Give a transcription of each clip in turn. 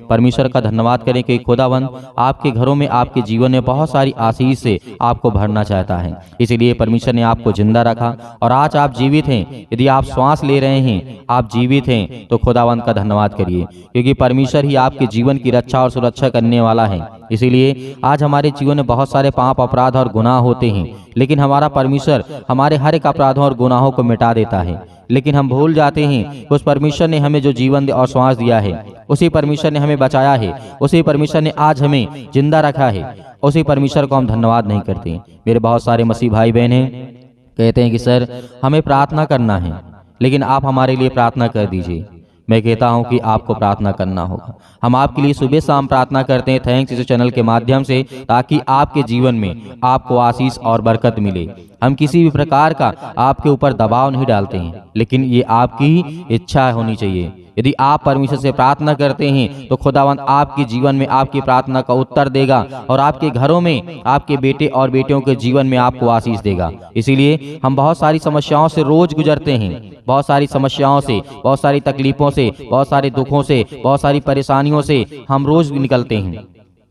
परमेश्वर का धन्यवाद करें कि खुदावन आपके घरों में, आपके जीवन में बहुत सारी आशीष से आपको भरना चाहता है। इसीलिए परमेश्वर ने आपको जिंदा रखा और आज आप जीवित हैं। यदि आप श्वास ले रहे हैं, आप जीवित हैं, तो खुदावन का धन्यवाद करिए, क्योंकि परमेश्वर ही आपके जीवन की रक्षा और सुरक्षा करने वाला है। इसीलिए आज हमारे जीवन में बहुत सारे पाप, अपराध और गुनाह होते हैं, लेकिन हमारा परमेश्वर हमारे हर एक अपराधों और गुनाहों को मिटा देता है। लेकिन हम भूल जाते हैं उस परमेश्वर ने हमें जो जीवन और श्वास दिया है, उसी परमेश्वर ने हमें बचाया है, उसी परमेश्वर ने आज हमें जिंदा रखा है, उसी परमेश्वर को हम धन्यवाद नहीं करते। मेरे बहुत सारे मसीह भाई बहन हैं, कहते हैं कि सर हमें प्रार्थना करना है, लेकिन आप हमारे लिए प्रार्थना कर दीजिए। मैं कहता हूं कि आपको प्रार्थना करना होगा। हम आपके लिए सुबह शाम प्रार्थना करते हैं थैंक्स इस चैनल के माध्यम से, ताकि आपके जीवन में आपको आशीष और बरकत मिले। हम किसी भी प्रकार का आपके ऊपर दबाव नहीं डालते हैं, लेकिन ये आपकी इच्छा होनी चाहिए। यदि आप परमेश्वर से प्रार्थना करते हैं तो खुदावंद आपके जीवन में आपकी प्रार्थना का उत्तर देगा और आपके घरों में, आपके बेटे और बेटियों के जीवन में आपको आशीष देगा। इसीलिए हम बहुत सारी समस्याओं से रोज गुजरते हैं, बहुत सारी समस्याओं से, बहुत सारी तकलीफों से, बहुत सारे दुखों से, बहुत सारी परेशानियों से हम रोज निकलते हैं,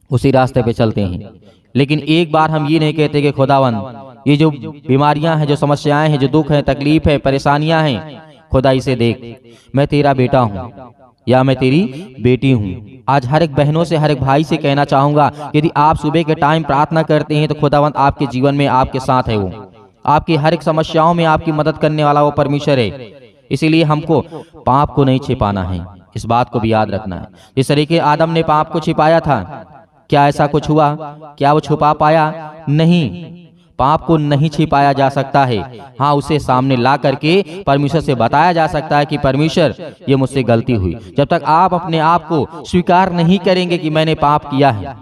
उसी रास्ते पे चलते हैं। लेकिन एक बार हम ये नहीं कहते कि खुदावंद ये जो बीमारियां हैं, जो समस्याएं हैं, जो दुख है, तकलीफ है, परेशानियां हैं, खुदा इसे देख, मैं तेरा बेटा हूँ या मैं तेरी बेटी हूँ। आज हर एक बहनों से, हर एक भाई से कहना चाहूंगा, यदि आप सुबह के टाइम प्रार्थना करते हैं तो खुदावंद आपके जीवन में आपके साथ है। वो आपकी हर एक समस्याओं में आपकी मदद करने वाला वो परमेश्वर है। इसीलिए हमको पाप को नहीं छिपाना है, इस बात को भी याद रखना है। जिस तरीके आदम ने पाप को छिपाया था, क्या ऐसा कुछ हुआ? क्या वो छुपा पाया? नहीं, पाप को नहीं छिपाया जा सकता है। हाँ, उसे सामने ला करके परमेश्वर से बताया जा सकता है कि परमेश्वर ये मुझसे गलती हुई। जब तक आप अपने आप को स्वीकार नहीं करेंगे कि मैंने पाप किया है,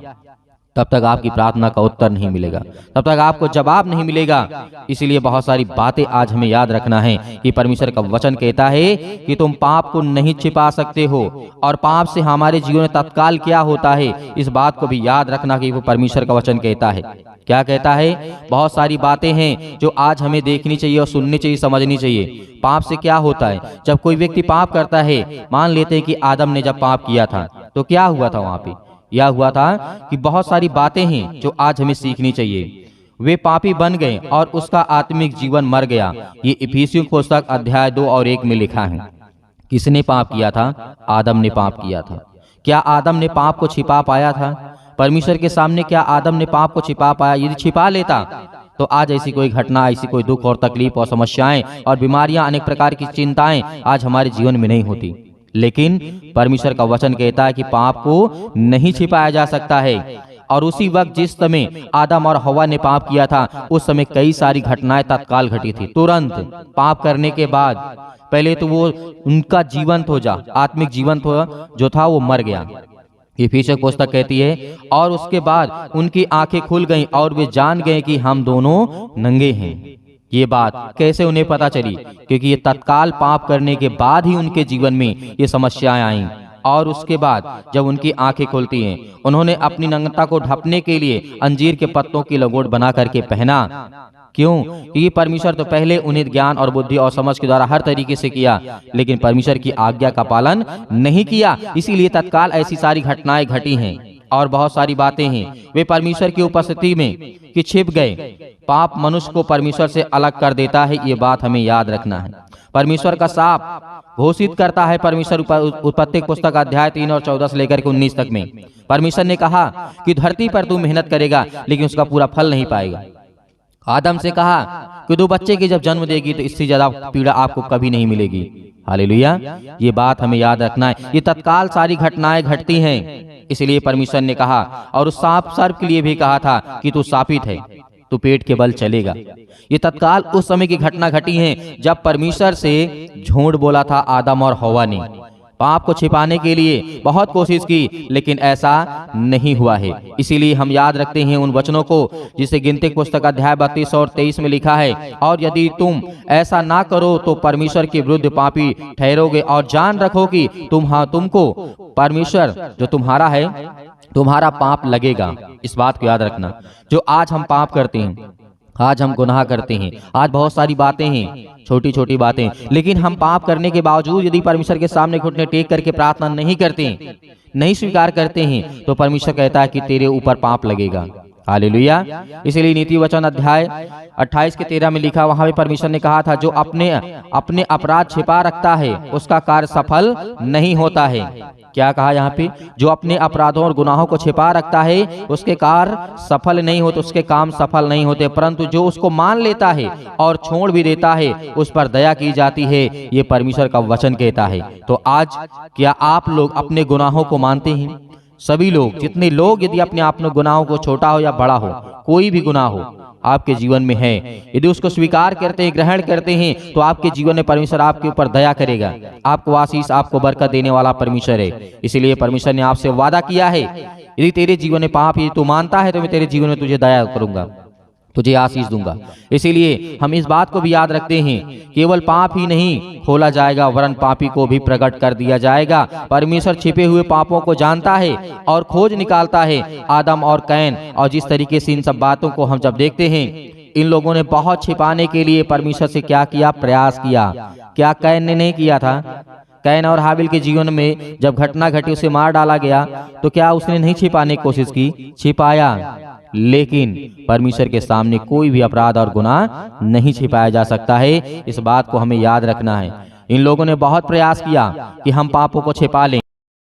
तब तक आपकी प्रार्थना का उत्तर नहीं मिलेगा, तब तक आपको जवाब नहीं मिलेगा। इसीलिए बहुत सारी बातें आज हमें याद रखना है कि परमेश्वर का वचन कहता है कि तुम पाप को नहीं छिपा सकते हो, और पाप से हमारे जीवन में तत्काल क्या होता है, इस बात को भी याद रखना कि वो परमेश्वर का वचन कहता है। क्या कहता है? बहुत सारी बातें हैं जो आज हमें देखनी चाहिए और सुननी चाहिए, समझनी चाहिए। पाप से क्या होता है? जब कोई व्यक्ति पाप करता है, मान लेते हैं कि आदम ने जब पाप किया था तो क्या हुआ था? वहां पे यह हुआ था कि बहुत सारी बातें हैं जो आज हमें सीखनी चाहिए। वे पापी बन गए और उसका आत्मिक जीवन मर गया। ये इफिसियों की पुस्तक अध्याय 2 और 1 में लिखा है। किसने पाप किया था? आदम ने पाप किया था। क्या आदम ने पाप को छिपा पाया था? परमेश्वर के सामने क्या आदम ने पाप को छिपा पाया? यदि छिपा लेता तो आज ऐसी कोई घटना, ऐसी कोई दुख और तकलीफ और समस्याएं और बीमारियां, अनेक प्रकार की चिंताएं आज हमारे जीवन में नहीं होती। लेकिन परमेश्वर का वचन कहता है कि पाप को नहीं छिपाया जा सकता है। और उसी वक्त जिस समय आदम और हवा ने पाप किया था, उस समय कई सारी घटनाएं तत्काल घटी थी। तुरंत पाप करने के बाद पहले तो वो उनका जीवन आत्मिक जीवन जो था वो मर गया। इफिसियों पुस्तक कहती है और उसके बाद उनकी आंखें खुल गईं और वे जान गए कि हम दोनों नंगे हैं। ये बात कैसे उन्हें पता चली? क्योंकि ये तत्काल पाप करने के बाद ही उनके जीवन में ये समस्याएं आईं। और उसके बाद जब उनकी आंखें खुलती हैं, उन्होंने अपनी नग्नता को ढकने के लिए अंजीर के पत्तों की लंगोट बना करके पहना। क्यों? क्योंकि परमेश्वर तो पहले उन्हें ज्ञान और बुद्धि और समझ के द्वारा हर तरीके से किया, लेकिन परमेश्वर की आज्ञा का पालन नहीं किया। इसीलिए तत्काल ऐसी सारी घटनाएं घटी हैं और बहुत सारी बातें हैं वे परमेश्वर की उपस्थिति में कि छिप गए। पाप मनुष्य को परमेश्वर से अलग कर देता है, ये बात हमें याद रखना है। परमेश्वर का साफ घोषित करता है परमेश्वर उत्पत्ति पुस्तक अध्याय 3 और 14 से लेकर के 19 तक में परमेश्वर ने कहा कि धरती पर तू मेहनत करेगा लेकिन उसका पूरा फल नहीं पाएगा। आदम से कहा कि तू बच्चे की जब जन्म देगी तो इससे ज्यादा पीड़ा आपको कभी नहीं मिलेगी। हालेलुया, ये बात हमें याद रखना है। ये तत्काल सारी घटनाएं घटती हैं। इसलिए परमेश्वर ने कहा और उस सांप सर्प के लिए भी कहा था कि तू शापित है, तू पेट के बल चलेगा। ये तत्काल उस समय की घटना घटी है जब परमेश्वर से झूठ बोला था आदम और हवा ने। पाप को छिपाने के लिए बहुत कोशिश की लेकिन ऐसा नहीं हुआ है। इसीलिए हम याद रखते हैं उन वचनों को जिसे गिनती पुस्तक अध्याय 32 और 23 में लिखा है, और यदि तुम ऐसा ना करो तो परमेश्वर के विरुद्ध पापी ठहरोगे और जान रखो कि तुमको परमेश्वर जो तुम्हारा है तुम्हारा पाप लगेगा। इस बात को याद रखना। जो आज हम पाप करते हैं, आज हम गुनाह करते हैं, आज बहुत सारी बातें हैं, छोटी छोटी बातें, लेकिन हम पाप करने के बावजूद यदि परमेश्वर के सामने घुटने टेक करके प्रार्थना नहीं करते, नहीं स्वीकार करते हैं तो परमेश्वर कहता है कि तेरे ऊपर पाप लगेगा। हालेलुया। इसलिए नीति वचन अध्याय 28 के 13 में लिखा, वहां पे परमेश्वर ने कहा था जो अपने अपराध छिपा रखता है उसका कार्य सफल नहीं होता है। क्या कहा यहाँ पे? जो अपने अपराधों और गुनाहों को छिपा रखता है उसके कार्य सफल नहीं होते, उसके काम सफल नहीं होते, परंतु जो उसको मान लेता है और छोड़ भी देता है उस पर दया की जाती है, ये परमेश्वर का वचन कहता है। तो आज क्या आप लोग अपने गुनाहों को मानते हैं? सभी लोग, जितने लोग यदि अपने अपने गुनाहों को, छोटा हो या बड़ा हो, कोई भी गुनाह हो आपके जीवन में है, यदि उसको स्वीकार करते हैं, ग्रहण करते हैं, तो आपके जीवन में परमेश्वर आपके ऊपर दया करेगा, आपको आशीष, आपको बरकत देने वाला परमेश्वर है। इसीलिए परमेश्वर ने आपसे वादा किया है, यदि तेरे जीवन में पाप यदि तू मानता है तो मैं तेरे जीवन में तुझे दया करूंगा, तुझे आशीष दूंगा। इसीलिए हम इस बात को भी याद रखते हैं, केवल पाप ही नहीं खोला जाएगा वरन पापी को भी प्रकट कर दिया जाएगा। परमेश्वर छिपे हुए पापों को जानता है और खोज निकालता है। आदम और कैन, और जिस तरीके से इन सब बातों को हम जब देखते हैं, इन लोगों ने बहुत छिपाने के लिए परमेश्वर से क्या किया? प्रयास किया। क्या कैन ने नहीं किया था? कैन और हाबिल के जीवन में जब घटना घटी, उसे मार डाला गया, तो क्या उसने नहीं छिपाने की कोशिश की? छिपाया। लेकिन परमेश्वर के सामने कोई भी अपराध और गुनाह नहीं छिपाया जा सकता है। इस बात को हमें याद रखना है। इन लोगों ने बहुत प्रयास किया कि हम पापों को छिपा लें।